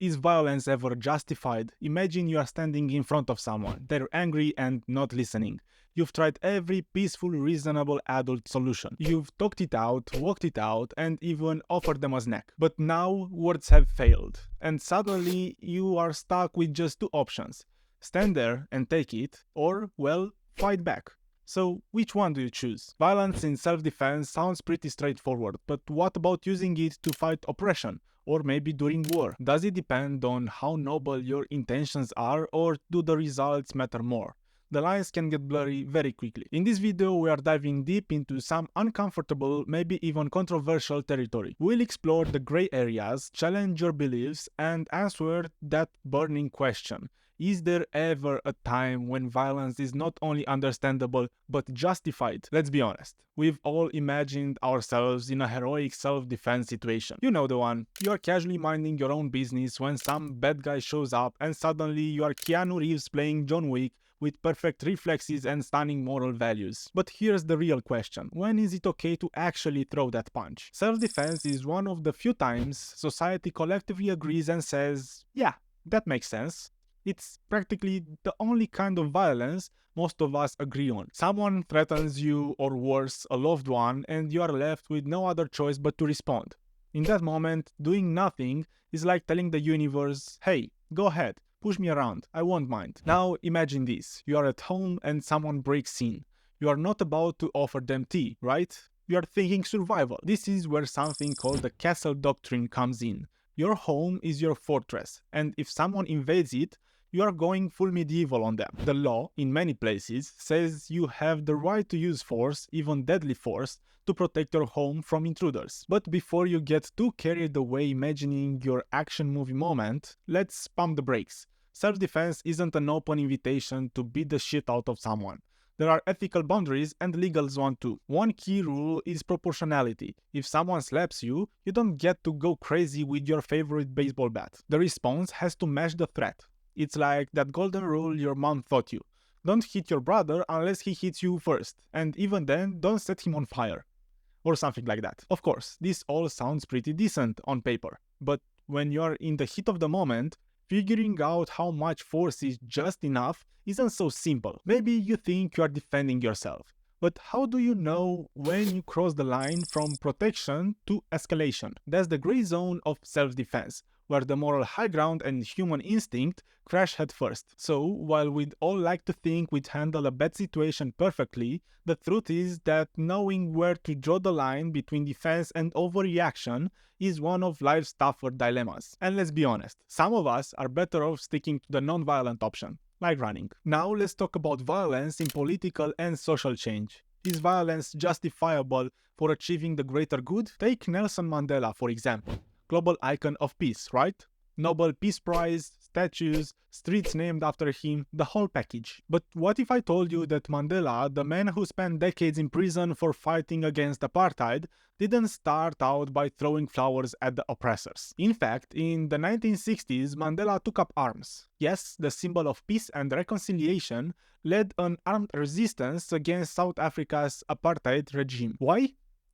Is violence ever justified? Imagine you are standing in front of someone. They're angry and not listening. You've tried every peaceful, reasonable adult solution. You've talked it out, walked it out, and even offered them a snack. But now words have failed. And suddenly you are stuck with just two options. Stand there and take it, or, well, fight back. So, which one do you choose? Violence in self-defense sounds pretty straightforward, but what about using it to fight oppression? Or maybe during war? Does it depend on how noble your intentions are, or do the results matter more? The lines can get blurry very quickly. In this video, we are diving deep into some uncomfortable, maybe even controversial territory. We'll explore the gray areas, challenge your beliefs, and answer that burning question. Is there ever a time when violence is not only understandable but justified? Let's be honest. We've all imagined ourselves in a heroic self-defense situation. You know the one. You are casually minding your own business when some bad guy shows up and suddenly you are Keanu Reeves playing John Wick with perfect reflexes and stunning moral values. But here's the real question. When is it okay to actually throw that punch? Self-defense is one of the few times society collectively agrees and says, yeah, that makes sense. It's practically the only kind of violence most of us agree on. Someone threatens you, or worse, a loved one, and you are left with no other choice but to respond. In that moment, doing nothing is like telling the universe, hey, go ahead, push me around, I won't mind. Now imagine this, you are at home and someone breaks in. You are not about to offer them tea, right? You are thinking survival. This is where something called the castle doctrine comes in. Your home is your fortress, and if someone invades it, you are going full medieval on them. The law, in many places, says you have the right to use force, even deadly force, to protect your home from intruders. But before you get too carried away imagining your action movie moment, let's pump the brakes. Self-defense isn't an open invitation to beat the shit out of someone. There are ethical boundaries and legal ones too. One key rule is proportionality. If someone slaps you, you don't get to go crazy with your favorite baseball bat. The response has to match the threat. It's like that golden rule your mom taught you. Don't hit your brother unless he hits you first. And even then, don't set him on fire. Or something like that. Of course, this all sounds pretty decent on paper. But when you're in the heat of the moment, figuring out how much force is just enough isn't so simple. Maybe you think you are defending yourself. But how do you know when you cross the line from protection to escalation? That's the gray zone of self-defense, where the moral high ground and human instinct crash head first. So, while we'd all like to think we'd handle a bad situation perfectly, the truth is that knowing where to draw the line between defense and overreaction is one of life's tougher dilemmas. And let's be honest, some of us are better off sticking to the non-violent option, like running. Now let's talk about violence in political and social change. Is violence justifiable for achieving the greater good? Take Nelson Mandela, for example. Global icon of peace, right? Nobel Peace Prize, statues, streets named after him, the whole package. But what if I told you that Mandela, the man who spent decades in prison for fighting against apartheid, didn't start out by throwing flowers at the oppressors? In fact, in the 1960s, Mandela took up arms. Yes, the symbol of peace and reconciliation led an armed resistance against South Africa's apartheid regime. Why?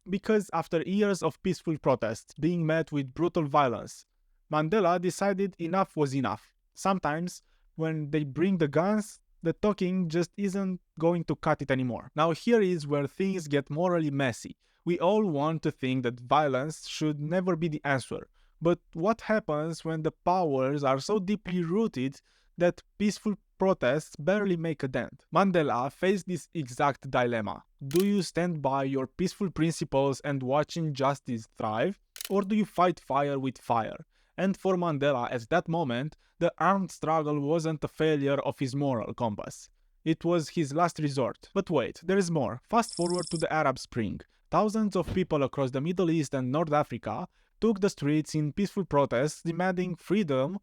Because after years of peaceful protests being met with brutal violence, Mandela decided enough was enough. Sometimes, when they bring the guns, the talking just isn't going to cut it anymore. Now here is where things get morally messy. We all want to think that violence should never be the answer. But what happens when the powers are so deeply rooted that peaceful protests barely make a dent? Mandela faced this exact dilemma. Do you stand by your peaceful principles and watch injustice thrive? Or do you fight fire with fire? And for Mandela, at that moment, the armed struggle wasn't a failure of his moral compass. It was his last resort. But wait, there is more. Fast forward to the Arab Spring. Thousands of people across the Middle East and North Africa took the streets in peaceful protests demanding freedom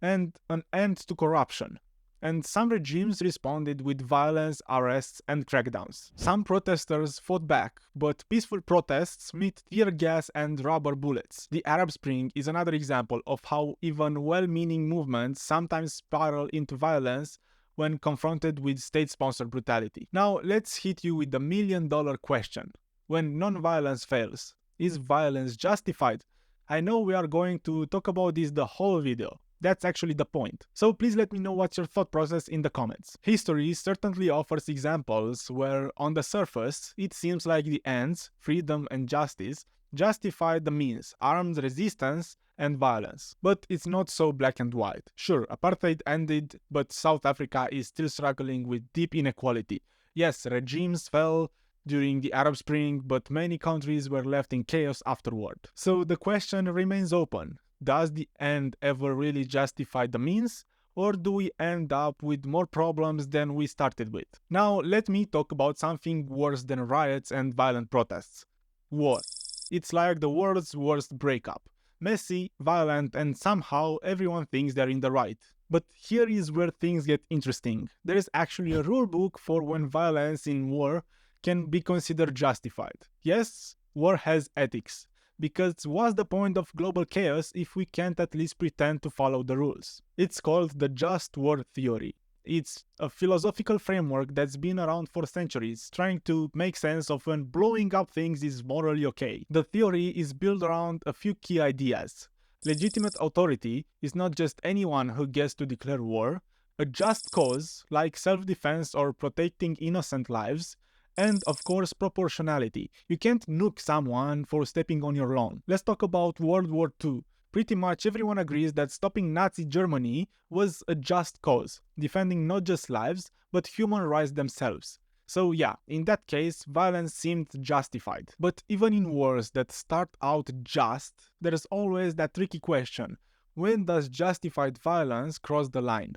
and an end to corruption. And some regimes responded with violence, arrests, and crackdowns. Some protesters fought back, but peaceful protests met tear gas and rubber bullets. The Arab Spring is another example of how even well-meaning movements sometimes spiral into violence when confronted with state-sponsored brutality. Now, let's hit you with the million-dollar question. When non-violence fails, is violence justified? I know we are going to talk about this the whole video, That's actually the point. So please let me know what's your thought process in the comments. History certainly offers examples where, on the surface, it seems like the ends, freedom and justice, justify the means, armed resistance and violence. But it's not so black and white. Sure, apartheid ended, but South Africa is still struggling with deep inequality. Yes, regimes fell during the Arab Spring, but many countries were left in chaos afterward. So the question remains open. Does the end ever really justify the means? Or do we end up with more problems than we started with? Now, let me talk about something worse than riots and violent protests. War. It's like the world's worst breakup. Messy, violent, and somehow everyone thinks they're in the right. But here is where things get interesting. There is actually a rule book for when violence in war can be considered justified. Yes, war has ethics. Because what's the point of global chaos if we can't at least pretend to follow the rules? It's called the just war theory. It's a philosophical framework that's been around for centuries, trying to make sense of when blowing up things is morally okay. The theory is built around a few key ideas. Legitimate authority is not just anyone who gets to declare war. A just cause, like self-defense or protecting innocent lives, and of course proportionality. You can't nuke someone for stepping on your lawn. Let's talk about World War II. Pretty much everyone agrees that stopping Nazi Germany was a just cause, defending not just lives, but human rights themselves. So yeah, in that case, violence seemed justified. But even in wars that start out just, there's always that tricky question. When does justified violence cross the line?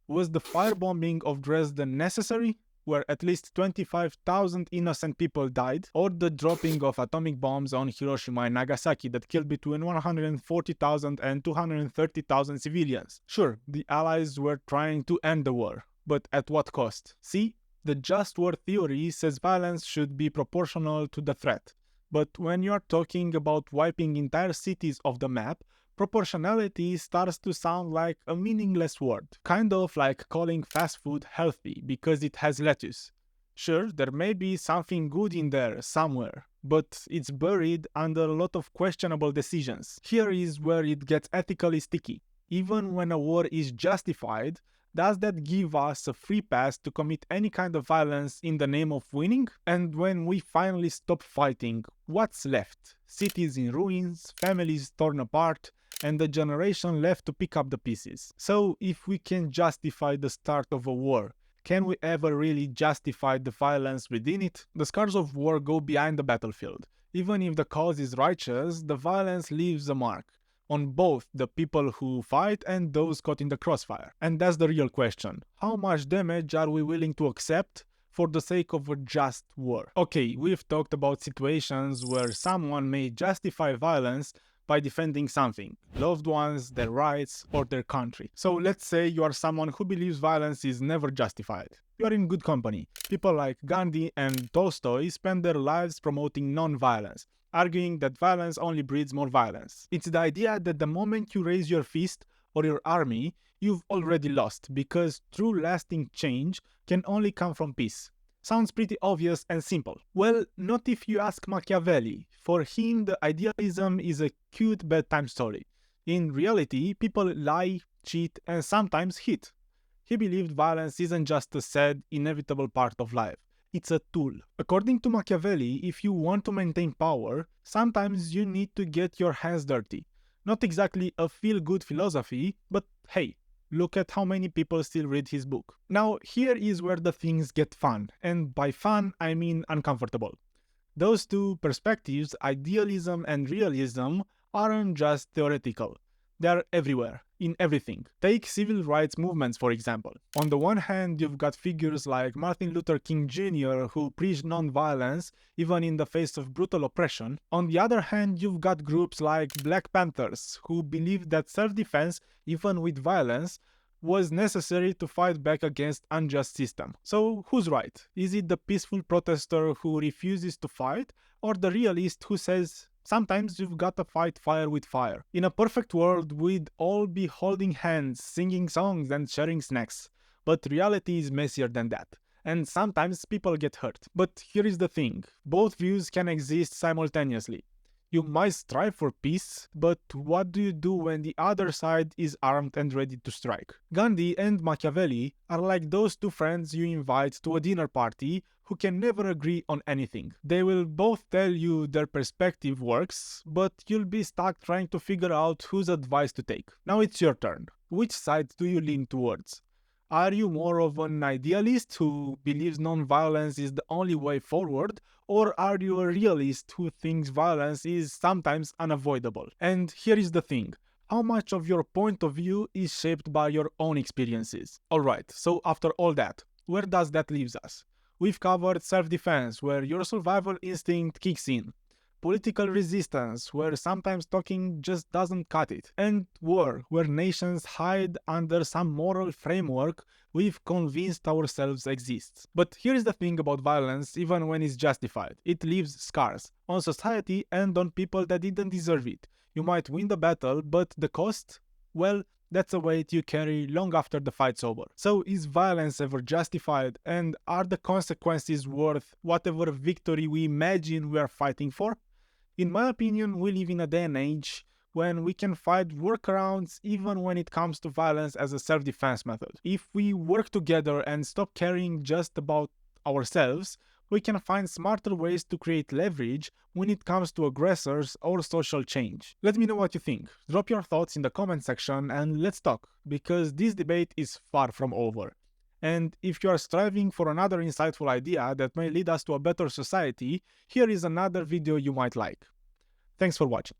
Was the firebombing of Dresden necessary, where at least 25,000 innocent people died, or the dropping of atomic bombs on Hiroshima and Nagasaki that killed between 140,000 and 230,000 civilians? Sure, the Allies were trying to end the war, but at what cost? See, the just war theory says violence should be proportional to the threat. But when you're talking about wiping entire cities off the map, proportionality starts to sound like a meaningless word, kind of like calling fast food healthy because it has lettuce. Sure, there may be something good in there somewhere, but it's buried under a lot of questionable decisions. Here is where it gets ethically sticky. Even when a war is justified, does that give us a free pass to commit any kind of violence in the name of winning? And when we finally stop fighting, what's left? Cities in ruins, families torn apart, and the generation left to pick up the pieces. So if we can justify the start of a war, can we ever really justify the violence within it? The scars of war go behind the battlefield. Even if the cause is righteous, the violence leaves a mark on both the people who fight and those caught in the crossfire. And that's the real question. How much damage are we willing to accept for the sake of a just war? Okay, we've talked about situations where someone may justify violence by defending something, loved ones, their rights, or their country. So let's say you are someone who believes violence is never justified. You are in good company. People like Gandhi and Tolstoy spend their lives promoting non-violence, arguing that violence only breeds more violence. It's the idea that the moment you raise your fist or your army, you've already lost, because true lasting change can only come from peace. Sounds pretty obvious and simple. Well, not if you ask Machiavelli. For him, the idealism is a cute bedtime story. In reality, people lie, cheat, and sometimes hit. He believed violence isn't just a sad, inevitable part of life. It's a tool. According to Machiavelli, if you want to maintain power, sometimes you need to get your hands dirty. Not exactly a feel-good philosophy, but hey, look at how many people still read his book. Now, here is where the things get fun, and by fun, I mean uncomfortable. Those two perspectives, idealism and realism, aren't just theoretical. They are everywhere, in everything. Take civil rights movements, for example. On the one hand, you've got figures like Martin Luther King Jr. who preached non-violence even in the face of brutal oppression. On the other hand, you've got groups like Black Panthers who believed that self-defense, even with violence, was necessary to fight back against unjust system. So who's right? Is it the peaceful protester who refuses to fight, or the realist who says, sometimes you've got to fight fire with fire? In a perfect world, we'd all be holding hands, singing songs and sharing snacks. But reality is messier than that. And sometimes people get hurt. But here is the thing. Both views can exist simultaneously. You might strive for peace, but what do you do when the other side is armed and ready to strike? Gandhi and Machiavelli are like those two friends you invite to a dinner party who can never agree on anything. They will both tell you their perspective works, but you'll be stuck trying to figure out whose advice to take. Now it's your turn. Which side do you lean towards? Are you more of an idealist who believes non-violence is the only way forward, or are you a realist who thinks violence is sometimes unavoidable? And here is the thing. How much of your point of view is shaped by your own experiences? Alright, so after all that, where does that leave us? We've covered self-defense, where your survival instinct kicks in. Political resistance, where sometimes talking just doesn't cut it. And war, where nations hide under some moral framework we've convinced ourselves exists. But here's the thing about violence, even when it's justified. It leaves scars on society and on people that didn't deserve it. You might win the battle, but the cost? Well, that's a weight you carry long after the fight's over. So is violence ever justified, and are the consequences worth whatever victory we imagine we are fighting for? In my opinion, we live in a day and age when we can find workarounds even when it comes to violence as a self-defense method. If we work together and stop caring just about ourselves, we can find smarter ways to create leverage when it comes to aggressors or social change. Let me know what you think. Drop your thoughts in the comment section and let's talk, because this debate is far from over. And if you are striving for another insightful idea that may lead us to a better society, here is another video you might like. Thanks for watching.